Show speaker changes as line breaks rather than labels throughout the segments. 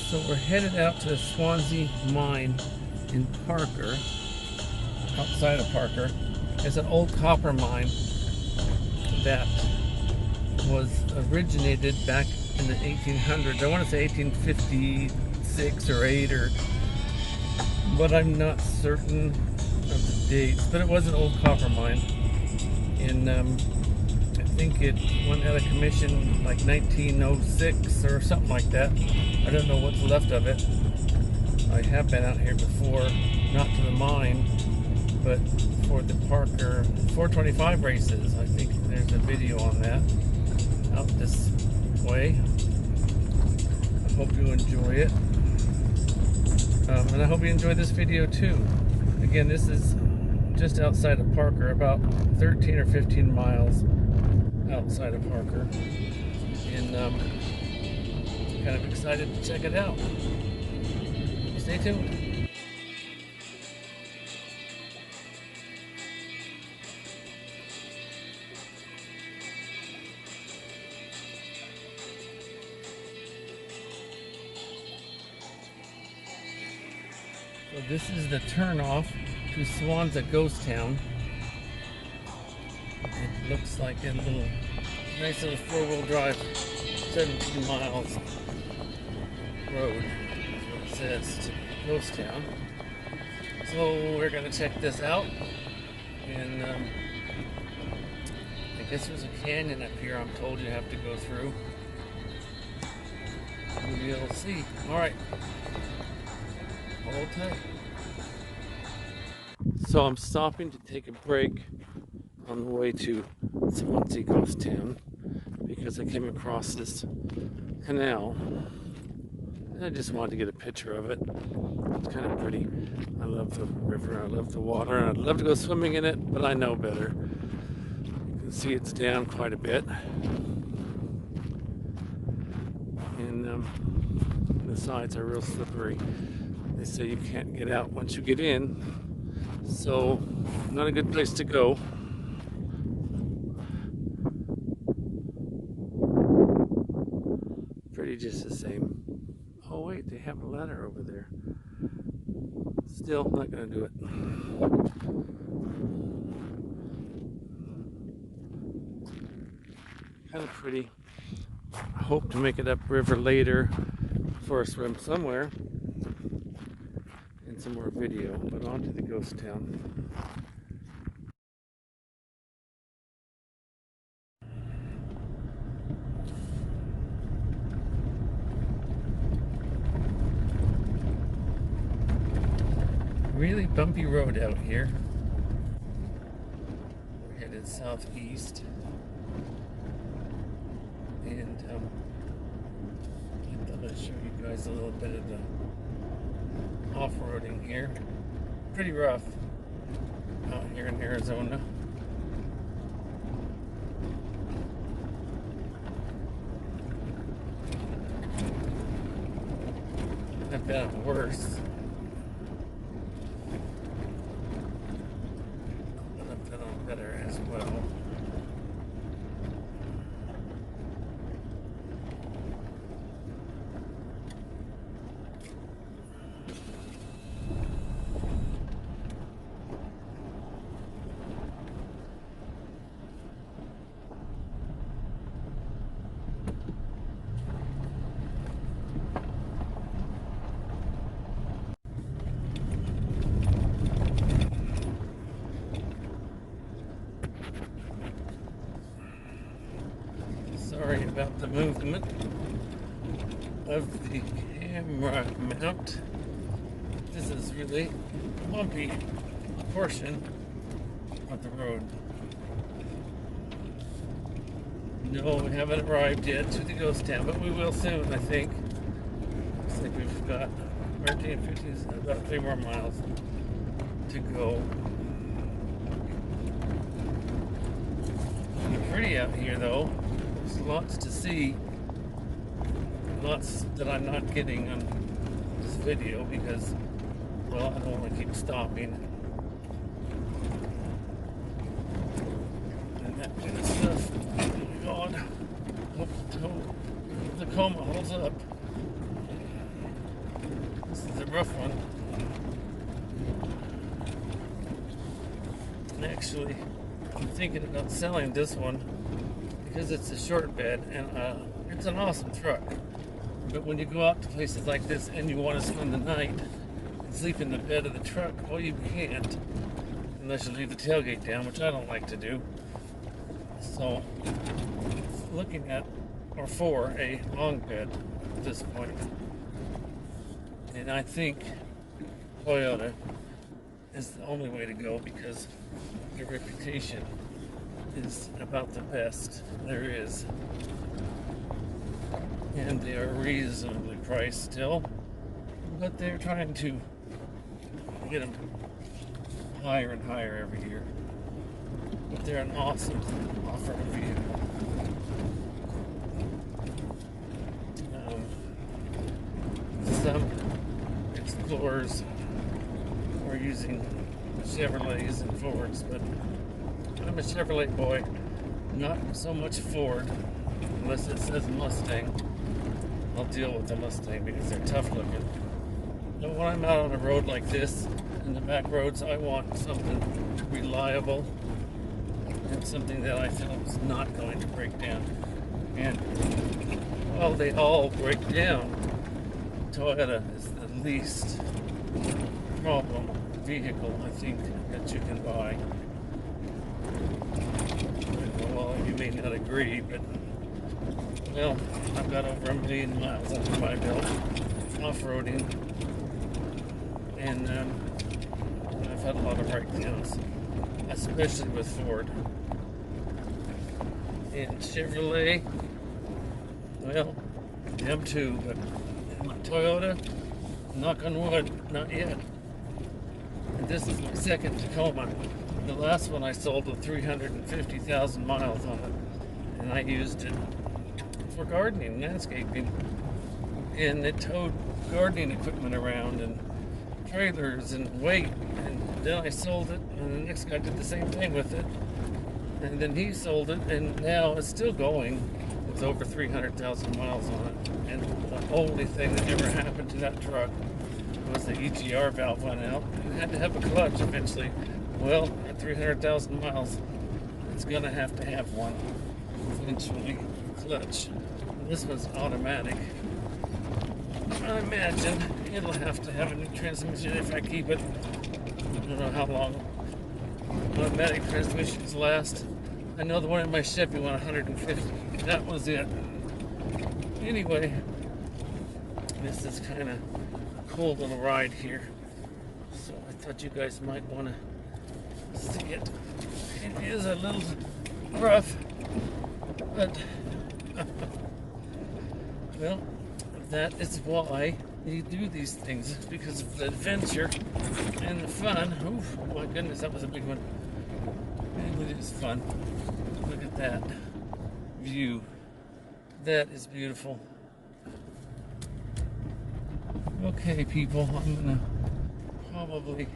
So we're headed out to the Swansea mine in Parker, outside of Parker. It's an old copper mine that was originated back in the 1800s. I want to say 1856 or 8 or, but I'm not certain of the dates. But it was an old copper mine, and I think it went out of commission like 1906 or something like that. I don't know what's left of it. I have been out here before, not to the mine, but for the Parker 425 races. I think there's a video on that out this way. I hope you enjoy it. And I hope you enjoy this video too. Again, this is just outside of Parker, about 13 or 15 miles outside of Parker. And kind of excited to check it out. Stay tuned. So this is the turnoff to Swansea Ghost Town. It looks like a nice little four-wheel drive, 17 miles road. It says to Ghost Town. So we're gonna check this out, and I guess there's a canyon up here. I'm told you have to go through. We'll see. All right. Hold tight. So I'm stopping to take a break on the way to Swansea Ghost Town because I came across this canal and I just wanted to get a picture of it. It's kind of pretty. I love the river, I love the water, and I'd love to go swimming in it, but I know better. You can see it's down quite a bit. And the sides are real slippery. They say you can't get out once you get in, so not a good place to go. Pretty just the same. Oh wait, they have a ladder over there. Still not gonna do it. Kind of pretty. I hope to make it up river later for a swim somewhere. Some more video, but on to the ghost town. Really bumpy road out here. We're headed southeast, and I thought I'd show you guys a little bit of the off-roading here. Pretty rough out here in Arizona. I've been worse. But I've been on better as well. Sorry about the movement of the camera mount. This is really a bumpy portion of the road. No, we haven't arrived yet to the ghost town, but we will soon, I think. Looks like we've got 13, 15, about 3 more miles to go. It's pretty out here though. There's lots to see. Lots that I'm not getting on this video because, well, I don't want to keep stopping. And that kind of stuff. Oh God. Hope the coma holds up. This is a rough one. Actually, I'm thinking about selling this one because it's a short bed and it's an awesome truck. But when you go out to places like this and you want to spend the night and sleep in the bed of the truck, well, you can't unless you leave the tailgate down, which I don't like to do. So, looking at or for a long bed at this point. And I think Toyota is the only way to go because their reputation is about the best there is. And they are reasonably priced still, but they're trying to get them higher and higher every year. But they're an awesome off-road vehicle. Some Explorers are using Chevrolets and Fords, but I'm a Chevrolet boy, not so much Ford, unless it says Mustang. I'll deal with the Mustang because they're tough looking. But when I'm out on a road like this, in the back roads, I want something reliable and something that I feel is not going to break down. And while they all break down, Toyota is the least problem vehicle I think that you can buy. Well, you may not agree, but well, I've got over 1 million miles under my belt off-roading, and I've had a lot of breakdowns, especially with Ford. And Chevrolet, well, them too, but my Toyota, knock on wood, not yet. And this is my second Tacoma. The last one I sold with 350,000 miles on it, and I used it for gardening, landscaping, and it towed gardening equipment around and trailers and weight, and then I sold it, and the next guy did the same thing with it, and then he sold it, and now it's still going with over 300,000 miles on it. And the only thing that ever happened to that truck was the EGR valve went out. It had to have a clutch eventually. Well, at 300,000 miles, it's gonna have to have one eventually, clutch. And this one's automatic. I imagine it'll have to have a new transmission if I keep it. I don't know how long automatic transmissions last. I know the one in my Chevy went 150. That was it. Anyway, this is kind of a cool little ride here. So I thought you guys might want to see it. It is a little rough, but well, that is why you do these things, because of the adventure and the fun. Oof, oh my goodness, that was a big one. And it is fun. Look at that view. That is beautiful. Okay, people, I'm gonna probably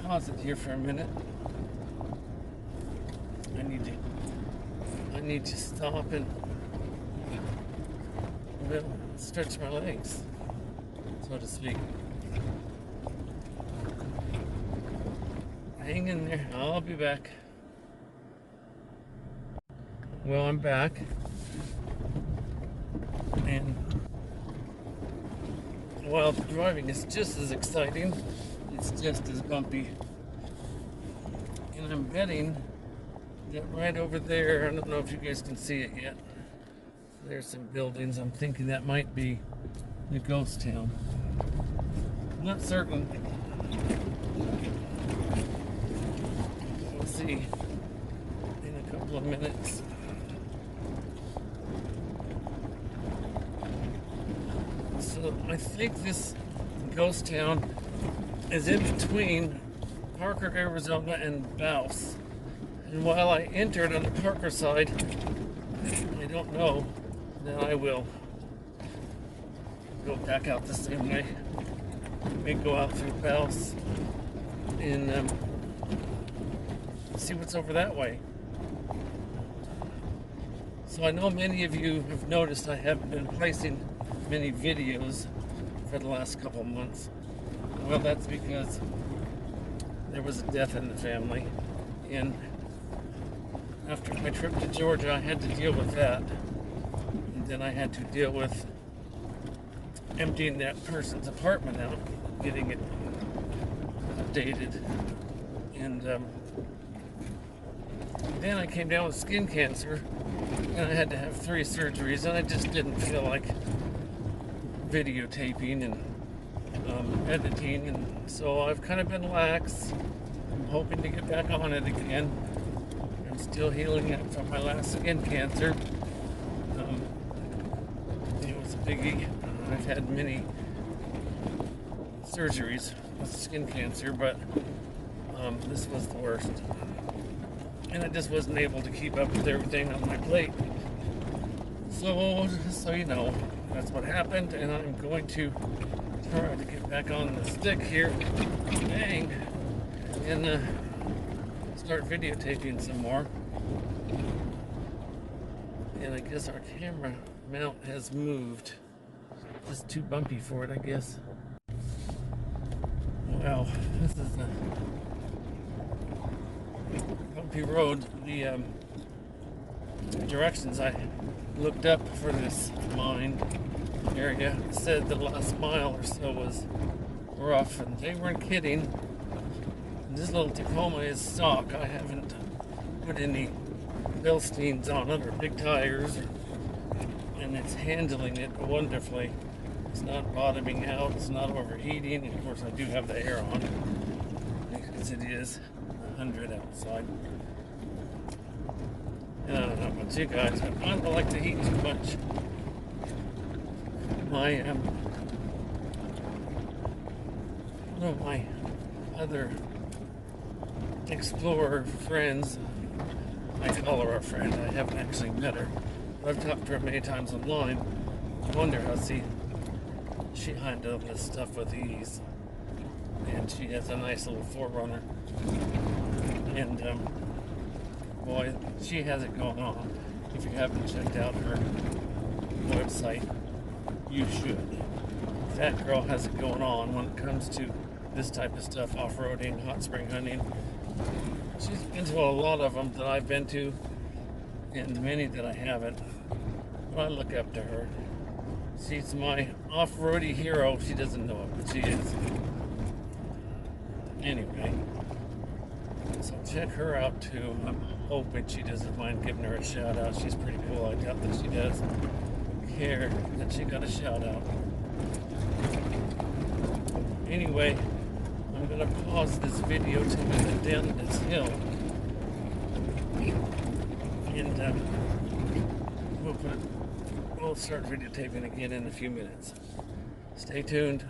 pause it here for a minute. I need to stop and well, stretch my legs, so to speak. Hang in there. I'll be back. Well, I'm back, and while driving is just as exciting, it's just as bumpy. And I'm betting that right over there, I don't know if you guys can see it yet, there's some buildings. I'm thinking that might be the ghost town. I'm not certain. We'll see in a couple of minutes. So I think this ghost town is in between Parker, Arizona and Bouse. And while I entered on the Parker side, I don't know, then I will go back out the same way. May go out through Bouse and see what's over that way. So I know many of you have noticed I have been placing many videos for the last couple months. Well, that's because there was a death in the family, and after my trip to Georgia, I had to deal with that, and then I had to deal with emptying that person's apartment out, getting it updated, and then I came down with skin cancer, and I had to have 3 surgeries, and I just didn't feel like videotaping and editing, and so I've kind of been lax. I'm hoping to get back on it again. I'm still healing up from my last skin cancer. It was a biggie. I've had many surgeries with skin cancer, but this was the worst. And I just wasn't able to keep up with everything on my plate. So you know, that's what happened, and I'm going to try to get back on the stick here, bang, and start videotaping some more. And I guess our camera mount has moved. Just too bumpy for it, I guess. Wow, this is a bumpy road. The directions I looked up for this mine area said the last mile or so was rough, and they weren't kidding. This little Tacoma is stock. I haven't put any Bilsteins on it or big tires, and it's handling it wonderfully. It's not bottoming out, it's not overheating, and of course I do have the air on because it is 100 outside. And I don't know about you guys, but I don't like the heat too much. My one of my other explorer friends, I call her a friend, I haven't actually met her, but I've talked to her many times online. I wonder how she handled this stuff with ease. And she has a nice little 4Runner, and boy, she has it going on. If you haven't checked out her website, you should. That girl has it going on when it comes to this type of stuff, off-roading, hot spring hunting. She's been to a lot of them that I've been to, and many that I haven't. But I look up to her. She's my off-roady hero. She doesn't know it, but she is. Anyway, so check her out too. I'm hoping she doesn't mind giving her a shout out. She's pretty cool. I doubt that she does care that she got a shout out. Anyway, I'm gonna pause this video to get down this hill, and we'll start videotaping again in a few minutes. Stay tuned.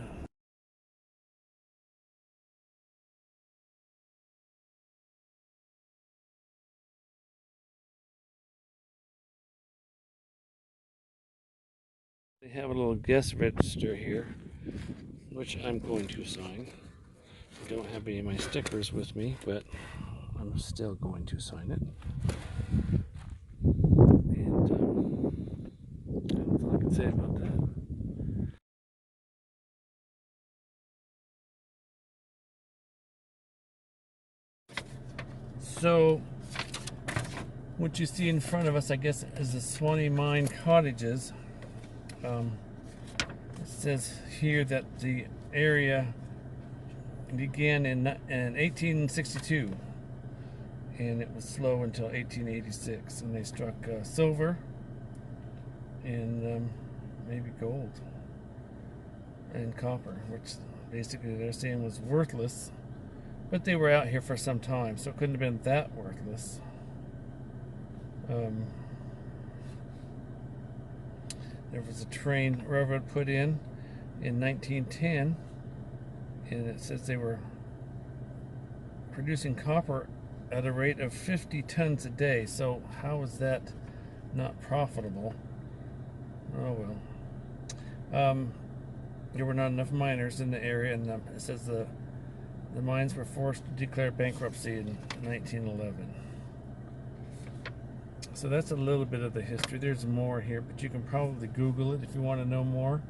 They have a little guest register here, which I'm going to sign. I don't have any of my stickers with me, but I'm still going to sign it. And that's all I can say about that. So, what you see in front of us, I guess, is the Swansea Mine cottages. It says here that the area began in 1862, and it was slow until 1886, and they struck silver and maybe gold and copper, which basically they're saying was worthless, but they were out here for some time, so it couldn't have been that worthless. There was a railroad put in 1910, and it says they were producing copper at a rate of 50 tons a day. So how is that not profitable? Oh well. There were not enough miners in the area, and it says the mines were forced to declare bankruptcy in 1911. So that's a little bit of the history. There's more here, but you can probably Google it if you want to know more.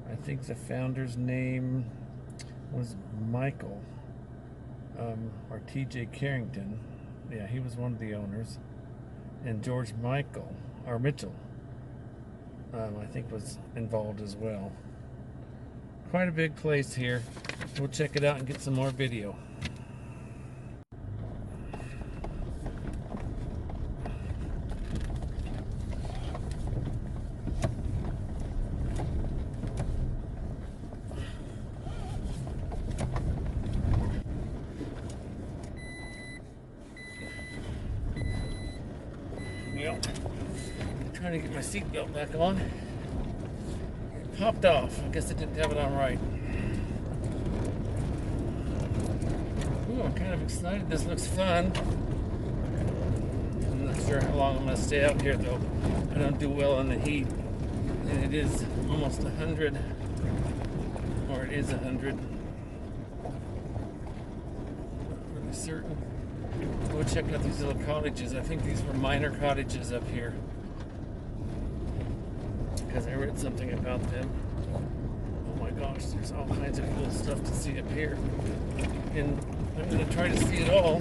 I think the founder's name was Michael, or T.J. Carrington. Yeah, he was one of the owners. And George Mitchell, I think was involved as well. Quite a big place here. We'll check it out and get some more video. Yep. I'm trying to get my seatbelt back on. It popped off. I guess I didn't have it on right. Ooh, I'm kind of excited. This looks fun. I'm not sure how long I'm going to stay out here though. I don't do well in the heat. And it is almost 100. Or it is 100. Not really certain. Go check out these little cottages. I think these were miner cottages up here, because I read something about them. Oh my gosh, there's all kinds of cool stuff to see up here. And I'm going to try to see it all.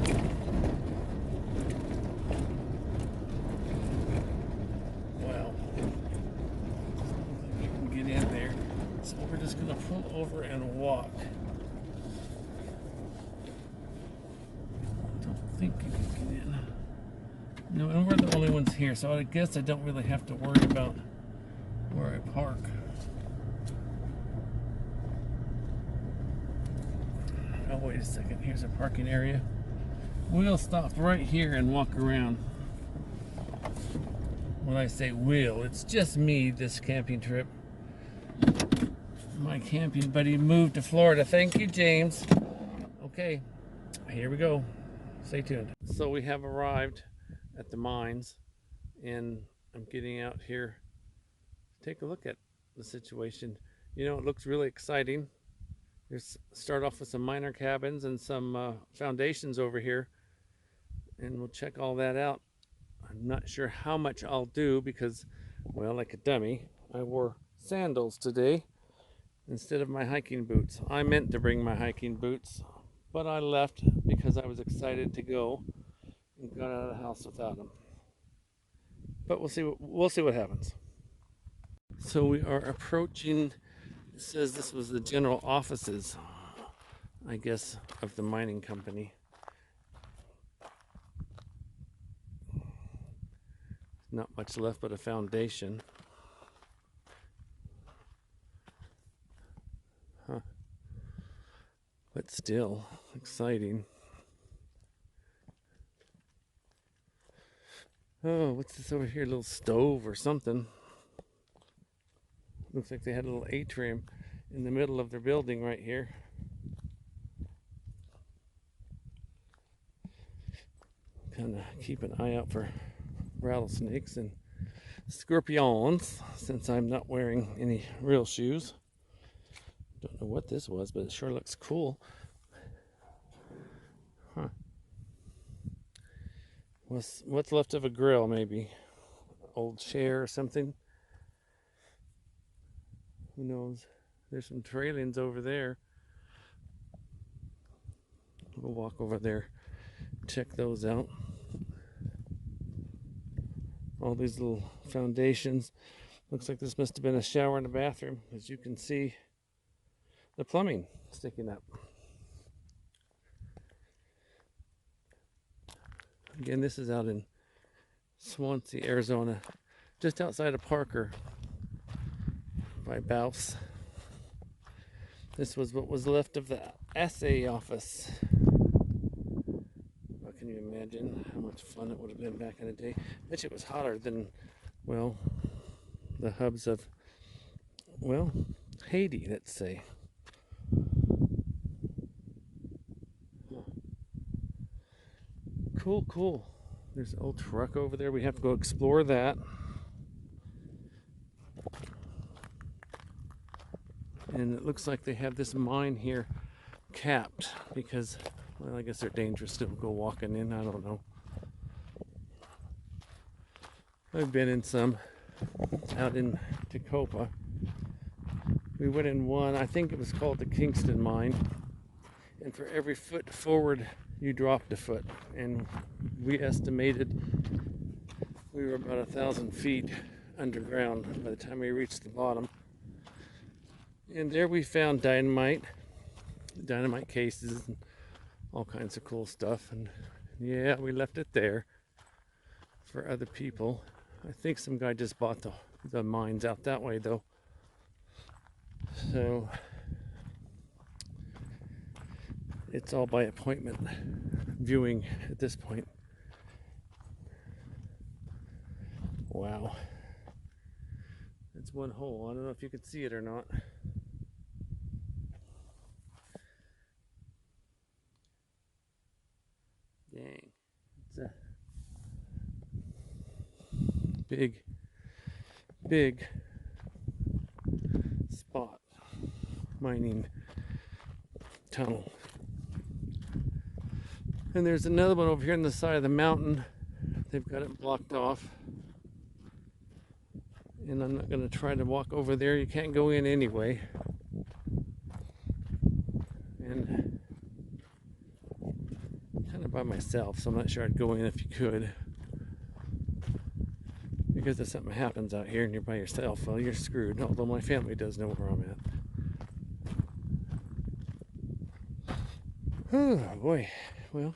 Wow. You can get in there. So we're just going to pull over and walk. Think you can get in. No, and we're the only ones here, so I guess I don't really have to worry about where I park. Oh, wait a second. Here's a parking area. We'll stop right here and walk around. When I say we'll, it's just me this camping trip. My camping buddy moved to Florida. Thank you, James. Okay, here we go. Stay tuned. So we have arrived at the mines, and I'm getting out here to take a look at the situation. You know, it looks really exciting. There's start off with some miner cabins and some foundations over here, and we'll check all that out. I'm not sure how much I'll do because, well, like a dummy, I wore sandals today instead of my hiking boots. I meant to bring my hiking boots, but I left because I was excited to go and got out of the house without them. But we'll see what happens. So we are approaching, it says this was the general offices, I guess, of the mining company. Not much left but a foundation. Huh. But still exciting. Oh, what's this over here? A little stove or something. Looks like they had a little atrium in the middle of their building right here. Kind of keep an eye out for rattlesnakes and scorpions, since I'm not wearing any real shoes. Don't know what this was, but it sure looks cool. Huh. What's left of a grill, maybe? Old chair or something? Who knows? There's some trailings over there. We'll walk over there, check those out. All these little foundations. Looks like this must have been a shower and a bathroom. As you can see, the plumbing sticking up. Again, this is out in Swansea, Arizona, just outside of Parker by Bouse. This was what was left of the assay office. What can you imagine how much fun it would have been back in the day? I bet it was hotter than, well, the hubs of, well, Haiti, let's say. Cool, cool. There's an old truck over there. We have to go explore that. And it looks like they have this mine here capped because, well, I guess they're dangerous to go walking in. I don't know. I've been in some out in Tacoma. We went in one, I think it was called the Kingston Mine, and for every foot forward you dropped a foot, and we estimated we were about 1,000 feet underground by the time we reached the bottom. And there we found dynamite cases, and all kinds of cool stuff. And yeah, we left it there for other people. I think some guy just bought the mines out that way though. So it's all by appointment viewing at this point. Wow. It's one hole. I don't know if you can see it or not. Dang. It's a big spot. Mining tunnel. And there's another one over here on the side of the mountain. They've got it blocked off. And I'm not going to try to walk over there. You can't go in anyway. And I'm kind of by myself, so I'm not sure I'd go in if you could. Because if something happens out here and you're by yourself, well, you're screwed. Although my family does know where I'm at. Oh boy. Well,